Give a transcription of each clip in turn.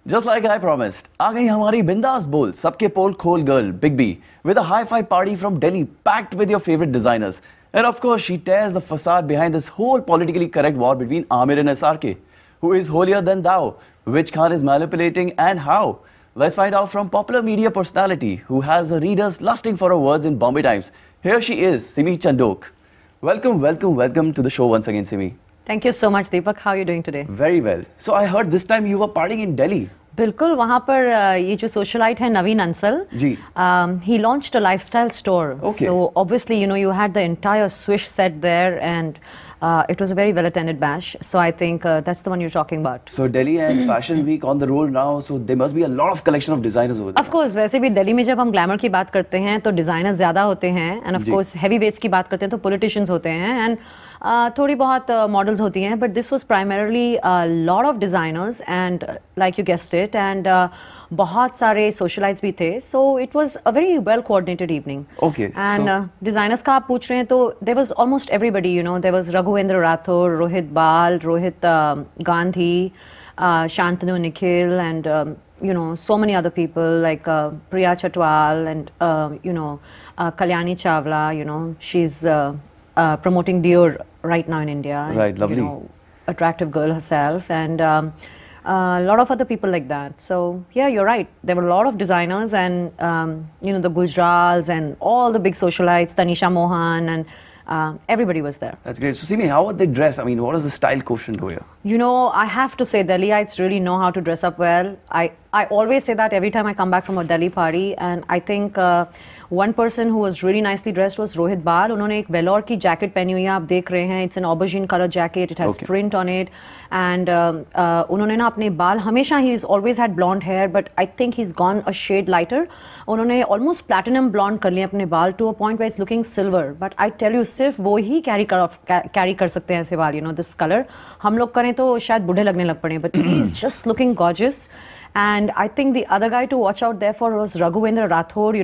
Just like I promised, आ गई हमारी बिंदास बोल सबके पोल खोल girl Big B with a hi-fi party from Delhi packed with your favorite designers. And of course, she tears the facade behind this whole politically correct war between Amir and SRK. Who is holier than thou? Which Khan is manipulating and how? Let's find out from popular media personality who has the readers lusting for her words in Bombay Times. Here she is, Simi Chandoke. Welcome to the show once again, Simi. Thank you so much, Deepak. How are you doing today? Very well. So I heard this time you were partying in Delhi. बिल्कुल वहाँ पर ये जो socialite है नवीन अंसल जी he launched a lifestyle store. Okay. So obviously you had the entire swish set there and it was a very well attended bash. So I think that's the one you're talking about. So Delhi and Fashion Week on the roll now. So there must be a lot of collection of designers over there. Of course, वैसे भी दिल्ली में जब हम glamour की बात करते हैं तो डिजाइनर्स ज्यादा होते हैं and of course heavy weights की बात करते हैं तो पॉलिटिशियंस होते हैं एंड थोड़ी बहुत मॉडल्स होती हैं but this was primarily lot of designers and like you guessed it and बहुत सारे सोशलाइट्स भी थे so it was a very well coordinated evening Okay. And designers का आप पूछ रहे हैं तो there was almost everybody there was Raghuvendra Rathore Rohit Bal Rohit Gandhi Shantanu Nikhil and so many other people like Priya Chatwal and Kalyani Chawla, she's promoting Dior right now in India. Right, lovely. Attractive girl herself and a lot of other people like that. So yeah, you're right. There were a lot of designers and the Gujrals and all the big socialites, Tanisha Mohan and everybody was there. That's great. So Simi, how are they dressed? I mean, what is the style quotient over here? I have to say Delhiites really know how to dress up well. I always say that every time I come back from a Delhi party and I think one person who was really nicely dressed was Rohit Bal. उन्होंने एक वेलोर की jacket पहनी हुई है आप देख रहे हैं It's an aubergine color jacket. It has print on it and उन्होंने ना अपने बाल हमेशा he's always had blonde hair but I think he's gone a shade lighter. उन्होंने almost platinum blonde कर लिया अपने बाल to a point where it's looking silver. But I tell you सिर्फ वो ही carry कर सकते हैं ऐसे बाल this color. हम लोग करें तो शायद बूढ़े लगने लग पड़े but he's just looking gorgeous. And I think the other guy to watch out there for was Raghavendra Rathore.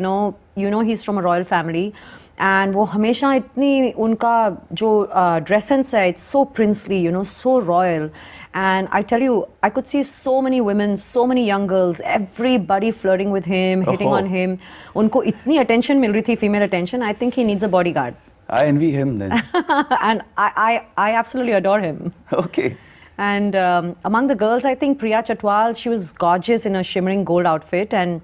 He's from a royal family. And वो हमेशा इतनी उनका जो dress sense है, it's so princely, so royal. And I tell you, I could see so many women, so many young girls, everybody flirting with him, hitting on him. उनको इतनी attention मिल रही थी, female attention. I think he needs a bodyguard. I envy him then. And I absolutely adore him. Okay. And among the girls, I think Priya Chatwal, she was gorgeous in a shimmering gold outfit. And,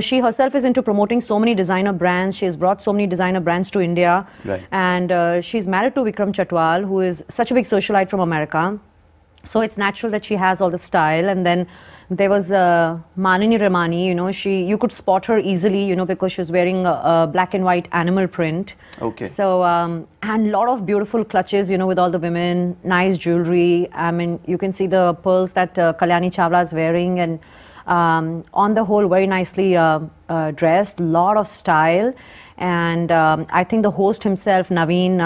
she herself is into promoting so many designer brands. She has brought so many designer brands to India. Right. And she's married to Vikram Chatwal, who is such a big socialite from America. So it's natural that she has all the style. And then there was Manini Ramani, you could spot her easily, because she was wearing a black and white animal print. Okay. So, and a lot of beautiful clutches, with all the women, nice jewelry. I mean, you can see the pearls that Kalyani Chawla is wearing and on the whole, very nicely dressed, lot of style. And I think the host himself, Naveen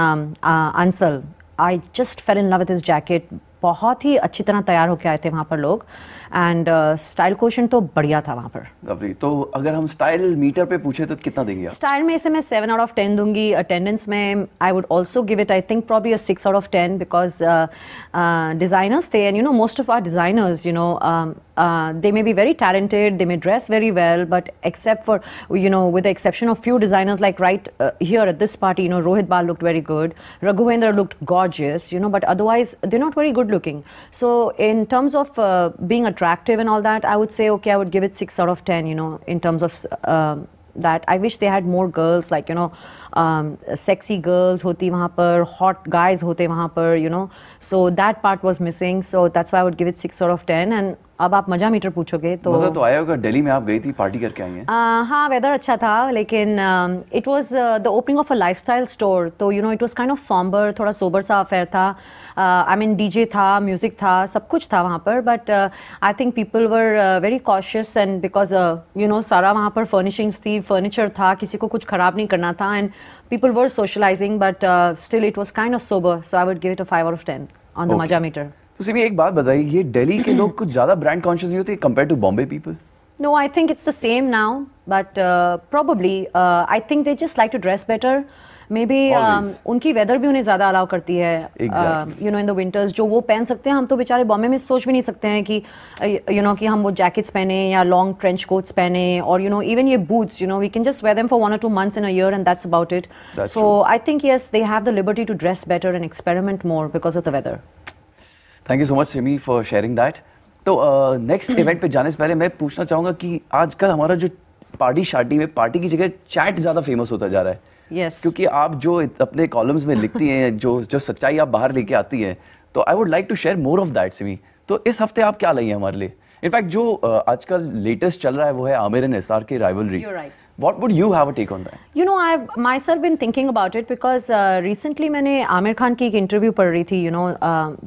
Ansal, I just fell in love with his jacket. बहुत ही अच्छी तरह तैयार होके आए थे वहाँ पर लोग एंड स्टाइल क्वोशिएंट तो बढ़िया था वहाँ पर Lovely. तो अगर हम स्टाइल मीटर पे पूछे तो कितना देंगे आप? स्टाइल में इसे मैं 7 out of 10 दूंगी अटेंडेंस में I would also give it I think probably a 6 out of 10 because designers थे and most of our designers they may be very talented, they may dress very well, but except for, with the exception of few designers like right here at this party, Rohit Bal looked very good, Raghavendra looked gorgeous, but otherwise they're not very good looking. So in terms of being attractive and all that, I would say, okay, I would give it 6 out of 10, in terms of that. I wish they had more girls, like, sexy girls hoti wahan par, hot guys hote wahan par, so that part was missing. So that's why I would give it 6 out of 10. And अब आप मजा metre पूछोगे तो मजा तो आया होगा दिल्ली में आप गई थी पार्टी करके आई हैं हाँ वेदर अच्छा था लेकिन it was the opening of a lifestyle store तो it was kind of sombre थोड़ा सोबर सा अफेयर था आई मीन डीजे था म्यूजिक था सब कुछ था वहाँ पर but I think people were very cautious and because सारा वहाँ पर फर्निशिंग्स थी फर्नीचर था किसी को कुछ खराब नहीं करना था and people were socialising but still it was kind of sober so I would give it a 5 out of 10 on the मजा मीटर तो सिमी एक बात बताइए ये दिल्ली के लोग कुछ ज्यादा ब्रांड कॉन्शियस नहीं होते compare to Bombay people No, I think it's the same now, but probably I think they just like to dress better Maybe Always. उनकी वेदर भी उन्हें ज़्यादा अलाउ करती है, Exactly. you know, in the winters जो वो पहन सकते हैं, हम तो बेचारे बॉम्बे में सोच भी नहीं सकते हैं कि you know कि हम वो जैकेट्स पहने या लॉन्ग ट्रेंच कोट्स पहने, और you know even ये boots, you know, we can just wear them for 1 or 2 months in a year and that's about it. That's so true. I think yes, they have the liberty to dress better and experiment more because of the weather. Thank you so much Simi for sharing that. तो next event पे जाने से पहले मैं पूछना चाहूंगा कि आजकल हमारा जो पार्टी शार्टी में पार्टी की जगह चैट ज़्यादा फेमस होता जा रहा है। Yes. क्योंकि आप जो अपने कॉलम्स में लिखती हैं, जो जो सच्चाई आप बाहर लेके आती हैं, तो I would like to share more of that Simi. तो इस हफ्ते आप क्या लाई हैं हमारे लिए? इनफैक्ट जो आजकल लेटेस्ट चल रहा है वो है आमिर एंड एसआर की rivalry. You're right. What would you have a take on that? You know, I've myself been thinking about it because recently मैंने आमिर खान की एक इंटरव्यू पढ़ रही थी, you know,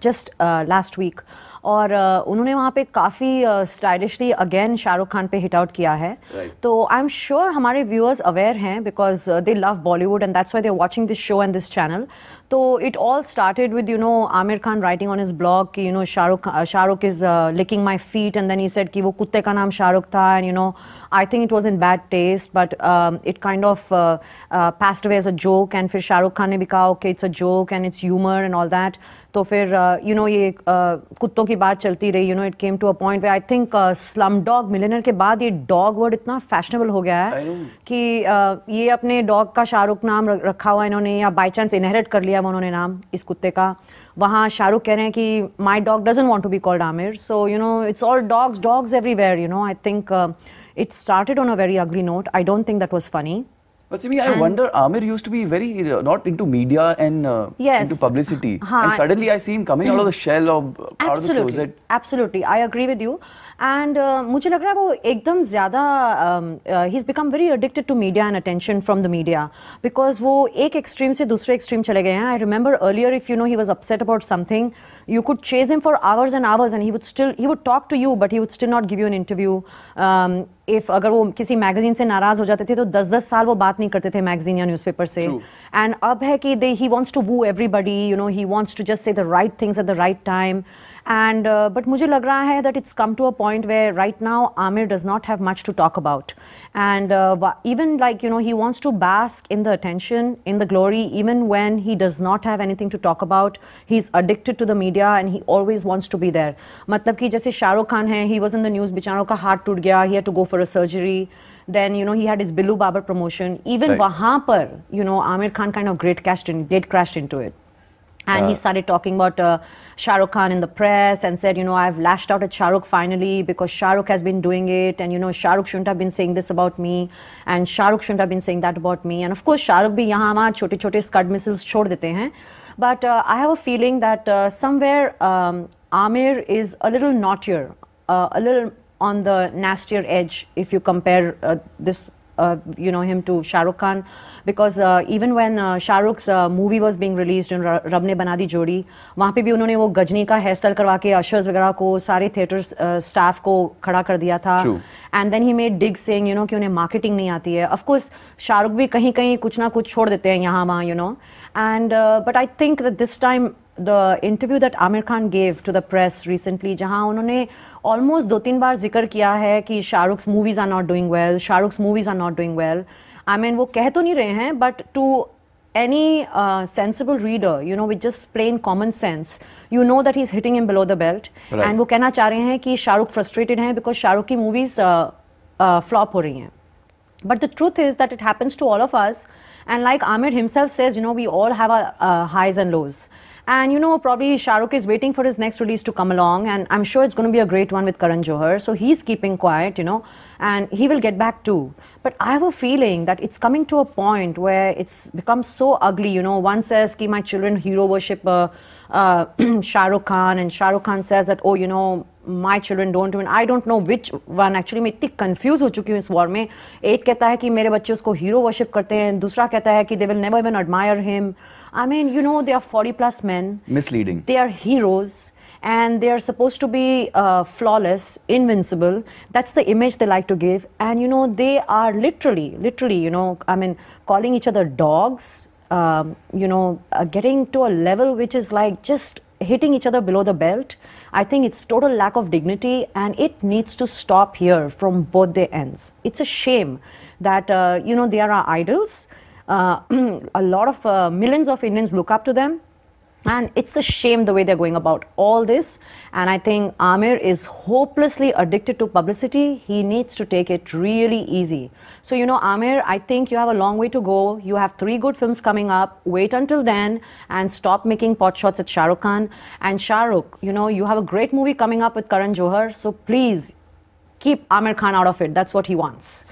just last week, और उन्होंने वहाँ पे काफ़ी स्टाइलिशली अगेन शाहरुख खान पे हिट आउट किया है। Right. तो आई एम श्योर हमारे व्यूअर्स अवेयर हैं because they love Bollywood and that's why they are watching this show and this channel. तो it all started with, you know, Aamir Khan writing on his blog कि, you know, Shahrukh is licking my feet and then he said कि वो कुत्ते का नाम शाहरुख था, and you know I think it was in bad taste, but it kind of passed away as a joke, and फिर शाहरुख खान ने भी कहा okay it's a joke and it's humor and all that. तो फिर you know ये कुत्तों की बात चलती रही, you know, it came to a point where I think Slumdog Millionaire के बाद ये dog word इतना fashionable हो गया है कि ये अपने dog का शाहरुख नाम रखा हुआ इन्होंने, या by chance inherit कर लिया वो उन्होंने नाम इस कुत्ते का। वहाँ शाहरुख कह रहे हैं कि my dog doesn't want to be called Amir, so you know it's all dogs everywhere, you know. I think it started on a very ugly note. I don't think that was funny. But Simi, I wonder, Amir used to be very not into media and Yes. into publicity. हाँ. And suddenly I see him coming out of the shell or out of the Absolutely, closet. absolutely. I agree with you. And मुझे लग रहा है वो एकदम ज़्यादा he's become very addicted to media and attention from the media, because वो एक extreme से दूसरे extreme चले गए हैं. I remember earlier, if you know he was upset about something, you could chase him for hours and hours and he would talk to you, but he would still not give you an interview. If अगर वो किसी magazine से नाराज हो जाते थे तो 10-10 साल वो बात नहीं करते थे मैगजीन या न्यूज़पेपर से। एंड अब है कि he wants to woo everybody, you know, he wants to just say the right things at the right time. And but मुझे लग रहा है that it's come to a point where right now Amir does not have much to talk about, and even like, you know, he wants to bask in the attention, in the glory, even when he does not have anything to talk about. He's addicted to the media and he always wants to be there. मतलब कि जैसे शाहरुख खान है, he was in the news, बेचारों का हाथ टूट गया, he had to go for a surgery. Then, you know, he had his Billu Babar promotion. Even Right. वहाँ पर, you know, Amir Khan kind of crashed into it. And he started talking about Shah Rukh Khan in the press and said, you know, I've lashed out at Shah Rukh finally because Shah Rukh has been doing it, and you know, Shah Rukh shouldn't have been saying this about me, and Shah Rukh shouldn't have been saying that about me. And of course, Shah Rukh भी यहाँ वहाँ छोटे-छोटे scud missiles छोड़ देते हैं. But I have a feeling that somewhere Amir is a little naughtier, a little on the nastier edge if you compare this, you know, him to Shah Rukh Khan. Because even when Shah Rukh's movie was being released in रब ने बना दी जोड़ी, वहाँ पे भी उन्होंने वो गजनी का हेयर स्टाइल करवा के अशर्स वगैरह को, सारे थिएटर स्टाफ को खड़ा कर दिया था. And then he made dig saying, you know, कि उन्हें मार्केटिंग नहीं आती है. ऑफ कोर्स शाहरुख भी कहीं कहीं कुछ ना कुछ छोड़ देते हैं यहाँ वहाँ, you know. And but I think that this time the interview that Amir Khan gave to the press recently, जहाँ उन्होंने almost 2-3 बार जिक्र किया है कि Shahrukh's movies are not doing well, Shahrukh's movies are not doing well. I mean, वो कह तो नहीं रहे हैं, but to any sensible reader, you know, with just plain common sense, you know that he's hitting him below the belt. Right. And वो कहना चाह रहे हैं कि शाहरुख frustrated हैं because शाहरुख की movies flop हो रही हैं. But the truth is that it happens to all of us, and like Amir himself says, you know, we all have our highs and lows. And you know, probably Shah Rukh is waiting for his next release to come along, and I'm sure it's going to be a great one with Karan Johar. So he's keeping quiet, you know, and he will get back too. But I have a feeling that it's coming to a point where it's become so ugly. You know, one says कि my children hero worship Shah Rukh Khan, and Shah Rukh Khan says that, oh, you know, my children don't even. I don't know which one actually. मैं इतनी confused हो चुकी हूँ इस war में. एक कहता है कि मेरे बच्चे उसको hero worship करते हैं, दूसरा कहता है कि they will never even admire him. I mean, you know, they are 40+ men. Misleading. They are heroes, and they are supposed to be flawless, invincible. That's the image they like to give. And, you know, they are literally, you know, I mean, calling each other dogs, you know, getting to a level which is like just hitting each other below the belt. I think it's total lack of dignity, and it needs to stop here from both their ends. It's a shame that, you know, they are our idols. A lot of millions of Indians look up to them. And it's a shame the way they're going about all this. And I think Amir is hopelessly addicted to publicity. He needs to take it really easy. So, Amir, I think you have a long way to go. You have 3 good films coming up. Wait until then and stop making pot shots at Shah Rukh Khan. And Shah Rukh, you have a great movie coming up with Karan Johar. So please keep Amir Khan out of it. That's what he wants.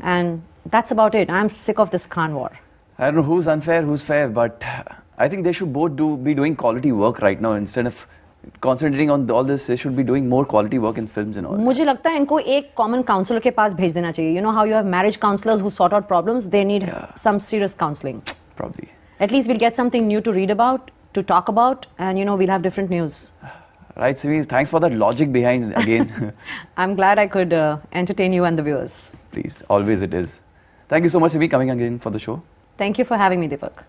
And that's about it. I'm sick of this Khan war. I don't know who's unfair, who's fair, but I think they should both be doing quality work right now. Instead of concentrating on all this, they should be doing more quality work in films and all. मुझे लगता है इनको एक common counselor के पास भेज देना चाहिए. You know how you have marriage counselors who sort out problems? They need some serious counseling. Probably. At least we'll get something new to read about, to talk about, and we'll have different news. Right, Simi, thanks for that logic behind again. I'm glad I could entertain you and the viewers. Please, always it is. Thank you so much, Simi, coming again for the show. Thank you for having me, Deepak.